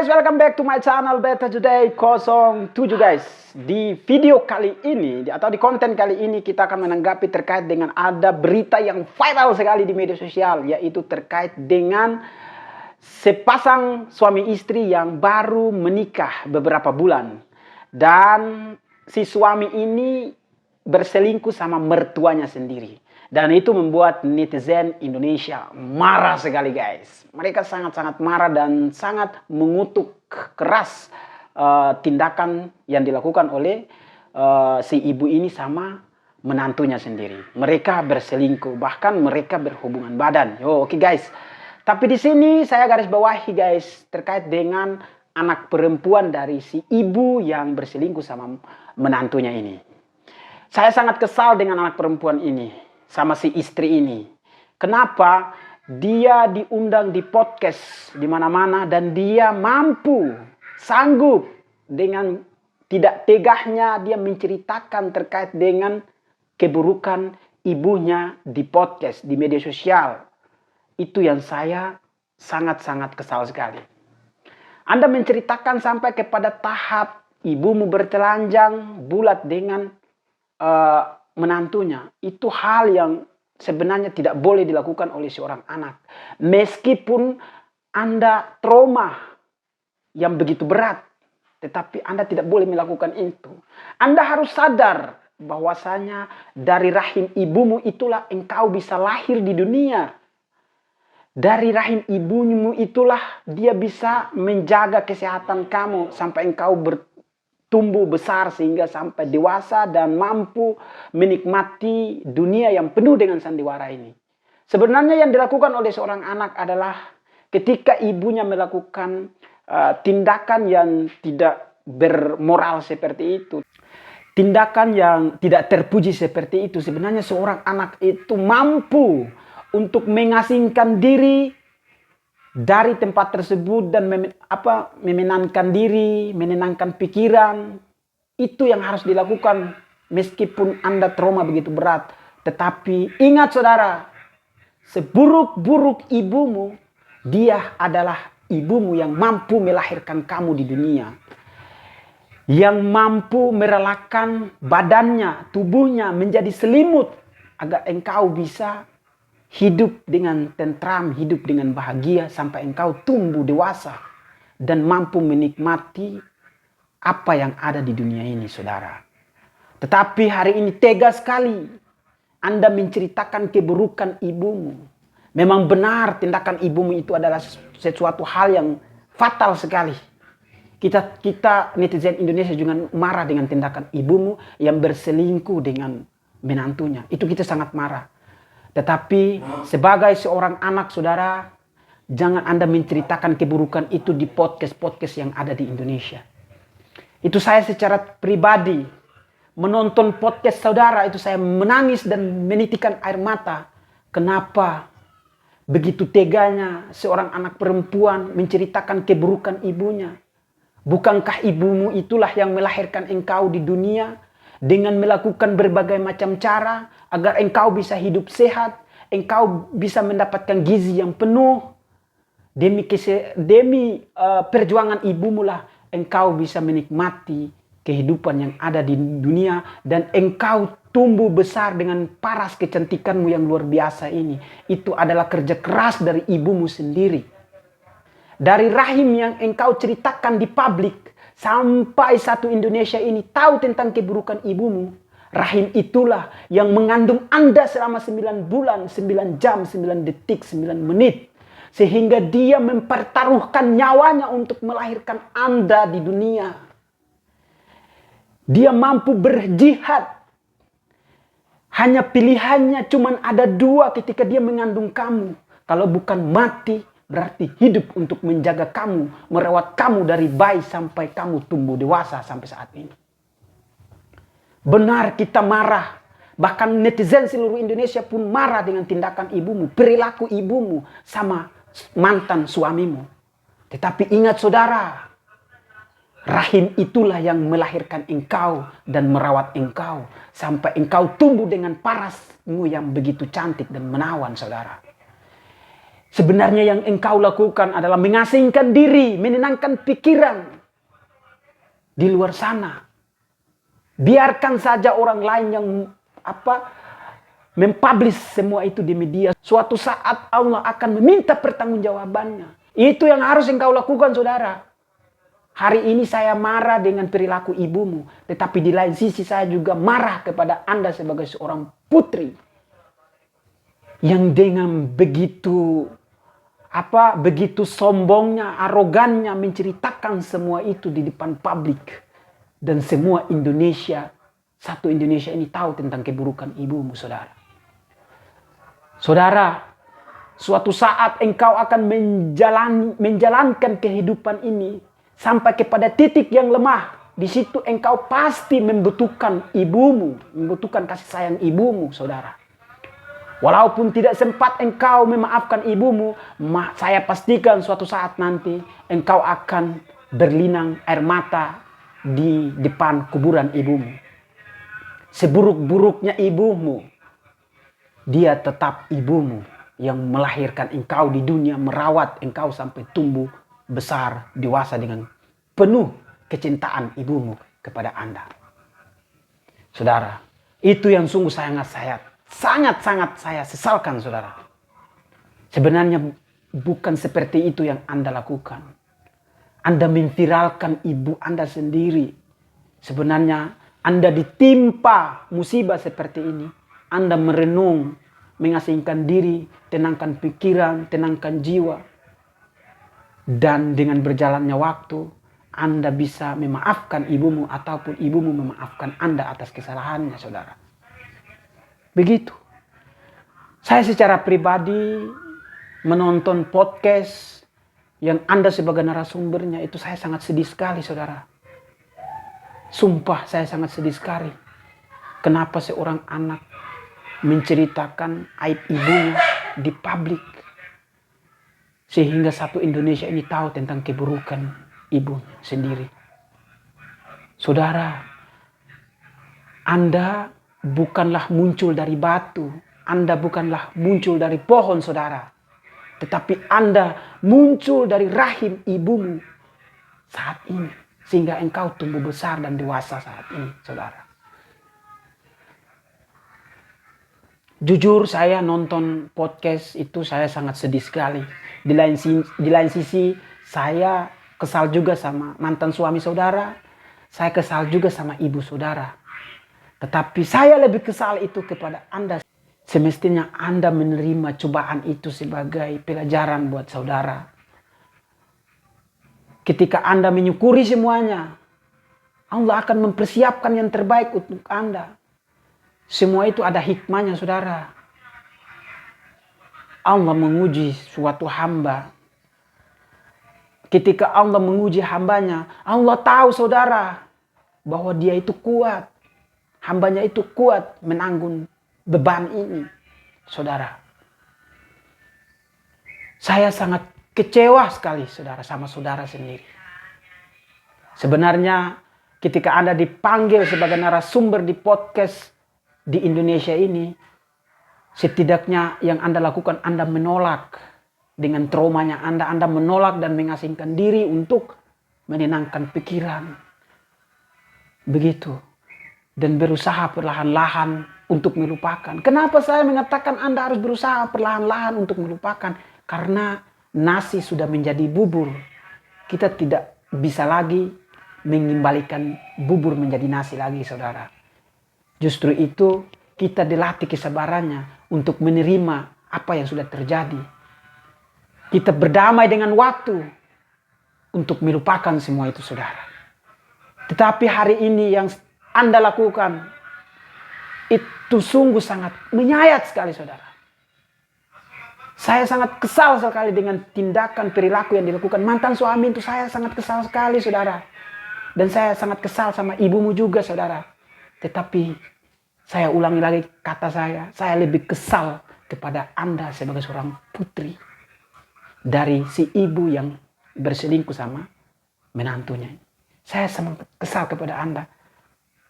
guys, welcome back to my channel Beta Today 07 guys. Di video kali ini atau di konten kali ini kita akan menanggapi terkait dengan ada berita yang viral sekali di media sosial, yaitu terkait dengan sepasang suami istri yang baru menikah beberapa bulan. Dan si suami ini berselingkuh sama mertuanya sendiri. Dan itu membuat netizen Indonesia marah sekali guys. Mereka sangat-sangat marah dan sangat mengutuk keras tindakan yang dilakukan oleh si ibu ini sama menantunya sendiri. Mereka berselingkuh, bahkan mereka berhubungan badan. Oke guys. Tapi di sini saya garis bawahi guys terkait dengan anak perempuan dari si ibu yang berselingkuh sama menantunya ini. Saya sangat kesal dengan anak perempuan ini. Sama si istri ini. Kenapa? Dia diundang di podcast di mana-mana dan dia mampu, sanggup dengan tidak tegahnya dia menceritakan terkait dengan keburukan ibunya di podcast, di media sosial. Itu yang saya sangat-sangat kesal sekali. Anda menceritakan sampai kepada tahap ibumu bertelanjang bulat dengan menantunya. Itu hal yang sebenarnya tidak boleh dilakukan oleh seorang anak. Meskipun Anda trauma yang begitu berat, tetapi Anda tidak boleh melakukan itu. Anda harus sadar bahwasanya dari rahim ibumu itulah engkau bisa lahir di dunia. Dari rahim ibumu itulah dia bisa menjaga kesehatan kamu sampai engkau tumbuh besar sehingga sampai dewasa dan mampu menikmati dunia yang penuh dengan sandiwara ini. Sebenarnya yang dilakukan oleh seorang anak adalah ketika ibunya melakukan tindakan yang tidak bermoral seperti itu. Tindakan yang tidak terpuji seperti itu. Sebenarnya seorang anak itu mampu untuk mengasingkan diri dari tempat tersebut dan menenangkan diri, menenangkan pikiran. Itu yang harus dilakukan meskipun Anda trauma begitu berat. Tetapi ingat saudara, seburuk-buruk ibumu, dia adalah ibumu yang mampu melahirkan kamu di dunia. Yang mampu merelakan badannya, tubuhnya menjadi selimut agar engkau bisa hidup dengan tentram, hidup dengan bahagia sampai engkau tumbuh dewasa dan mampu menikmati apa yang ada di dunia ini, saudara. Tetapi hari ini tega sekali Anda menceritakan keburukan ibumu. Memang benar tindakan ibumu itu adalah sesuatu hal yang fatal sekali. Kita netizen Indonesia juga marah dengan tindakan ibumu yang berselingkuh dengan menantunya. Itu kita sangat marah. Tetapi sebagai seorang anak saudara, jangan Anda menceritakan keburukan itu di podcast-podcast yang ada di Indonesia. Itu saya secara pribadi menonton podcast saudara itu saya menangis dan menitikan air mata. Kenapa begitu teganya seorang anak perempuan menceritakan keburukan ibunya? Bukankah ibumu itulah yang melahirkan engkau di dunia? Dengan melakukan berbagai macam cara agar engkau bisa hidup sehat, engkau bisa mendapatkan gizi yang penuh. Demi perjuangan ibumu lah engkau bisa menikmati kehidupan yang ada di dunia dan engkau tumbuh besar dengan paras kecantikanmu yang luar biasa ini. Itu adalah kerja keras dari ibumu sendiri. Dari rahim yang engkau ceritakan di publik, sampai satu Indonesia ini tahu tentang keburukan ibumu. Rahim itulah yang mengandung Anda selama 9 bulan, 9 jam, 9 detik, 9 menit. Sehingga dia mempertaruhkan nyawanya untuk melahirkan Anda di dunia. Dia mampu berjihad. Hanya pilihannya cuma ada 2 ketika dia mengandung kamu. Kalau bukan mati, berarti hidup untuk menjaga kamu, merawat kamu dari bayi sampai kamu tumbuh dewasa sampai saat ini. Benar kita marah. Bahkan netizen seluruh Indonesia pun marah dengan tindakan ibumu, perilaku ibumu sama mantan suamimu. Tetapi ingat saudara, rahim itulah yang melahirkan engkau dan merawat engkau sampai engkau tumbuh dengan parasmu yang begitu cantik dan menawan saudara. Sebenarnya yang engkau lakukan adalah mengasingkan diri, menenangkan pikiran di luar sana. Biarkan saja orang lain yang mempublish semua itu di media. Suatu saat Allah akan meminta pertanggungjawabannya. Itu yang harus engkau lakukan, saudara. Hari ini saya marah dengan perilaku ibumu, tetapi di lain sisi saya juga marah kepada Anda sebagai seorang putri yang dengan begitu sombongnya, arogannya menceritakan semua itu di depan publik. Dan semua Indonesia, satu Indonesia ini tahu tentang keburukan ibumu, saudara. Saudara, suatu saat engkau akan menjalankan kehidupan ini sampai kepada titik yang lemah. Di situ engkau pasti membutuhkan ibumu, membutuhkan kasih sayang ibumu, saudara. Walaupun tidak sempat engkau memaafkan ibumu, saya pastikan suatu saat nanti engkau akan berlinang air mata di depan kuburan ibumu. Seburuk-buruknya ibumu, dia tetap ibumu yang melahirkan engkau di dunia, merawat engkau sampai tumbuh besar, dewasa dengan penuh kecintaan ibumu kepada Anda. Saudara, itu yang sungguh sangat-sangat saya sesalkan, saudara. Sebenarnya bukan seperti itu yang Anda lakukan. Anda memviralkan ibu Anda sendiri. Sebenarnya Anda ditimpa musibah seperti ini. Anda merenung, mengasingkan diri, tenangkan pikiran, tenangkan jiwa. Dan dengan berjalannya waktu, Anda bisa memaafkan ibumu ataupun ibumu memaafkan Anda atas kesalahannya, saudara. Begitu. Saya secara pribadi menonton podcast yang Anda sebagai narasumbernya itu saya sangat sedih sekali, saudara. Sumpah saya sangat sedih sekali. Kenapa seorang anak menceritakan aib ibunya di publik. Sehingga satu Indonesia ini tahu tentang keburukan ibu sendiri. Saudara, Anda bukanlah muncul dari batu. Anda bukanlah muncul dari pohon, saudara. Tetapi Anda muncul dari rahim ibumu saat ini. Sehingga engkau tumbuh besar dan dewasa saat ini, saudara. Jujur saya nonton podcast itu saya sangat sedih sekali. Di lain sisi saya kesal juga sama mantan suami saudara. Saya kesal juga sama ibu saudara. Tetapi saya lebih kesal itu kepada Anda. Semestinya Anda menerima cobaan itu sebagai pelajaran buat saudara. Ketika Anda menyukuri semuanya, Allah akan mempersiapkan yang terbaik untuk Anda. Semua itu ada hikmahnya, saudara. Allah menguji suatu hamba. Ketika Allah menguji hambanya, Allah tahu, saudara, bahwa dia itu kuat. Hambanya itu kuat menanggung beban ini, saudara. Saya sangat kecewa sekali, saudara, sama saudara sendiri. Sebenarnya ketika Anda dipanggil sebagai narasumber di podcast di Indonesia ini, setidaknya yang Anda lakukan, Anda menolak dengan traumanya Anda menolak dan mengasingkan diri untuk menenangkan pikiran. Begitu. Dan berusaha perlahan-lahan untuk melupakan. Kenapa saya mengatakan Anda harus berusaha perlahan-lahan untuk melupakan? Karena nasi sudah menjadi bubur. Kita tidak bisa lagi mengembalikan bubur menjadi nasi lagi, saudara. Justru itu kita dilatih kesabarannya untuk menerima apa yang sudah terjadi. Kita berdamai dengan waktu untuk melupakan semua itu, saudara. Tetapi hari ini yang Anda lakukan itu sungguh sangat menyayat sekali, saudara. Saya sangat kesal sekali dengan tindakan perilaku yang dilakukan mantan suami itu. Saya sangat kesal sekali, saudara. Dan saya sangat kesal sama ibumu juga, saudara. Tetapi saya ulangi lagi kata saya lebih kesal kepada Anda sebagai seorang putri dari si ibu yang berselingkuh sama menantunya. Saya sangat kesal kepada Anda.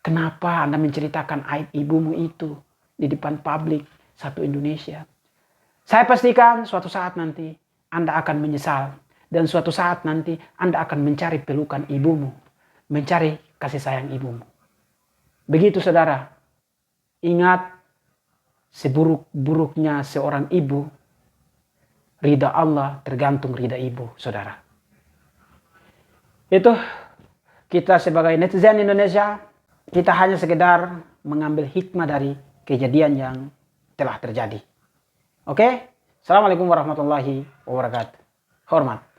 Kenapa Anda menceritakan aib ibumu itu di depan publik satu Indonesia? Saya pastikan suatu saat nanti Anda akan menyesal. Dan suatu saat nanti Anda akan mencari pelukan ibumu. Mencari kasih sayang ibumu. Begitu saudara. Ingat, seburuk-buruknya seorang ibu, ridha Allah tergantung ridha ibu, saudara. Itu kita sebagai netizen Indonesia, kita hanya sekedar mengambil hikmah dari kejadian yang telah terjadi. Oke? Assalamualaikum warahmatullahi wabarakatuh. Hormat.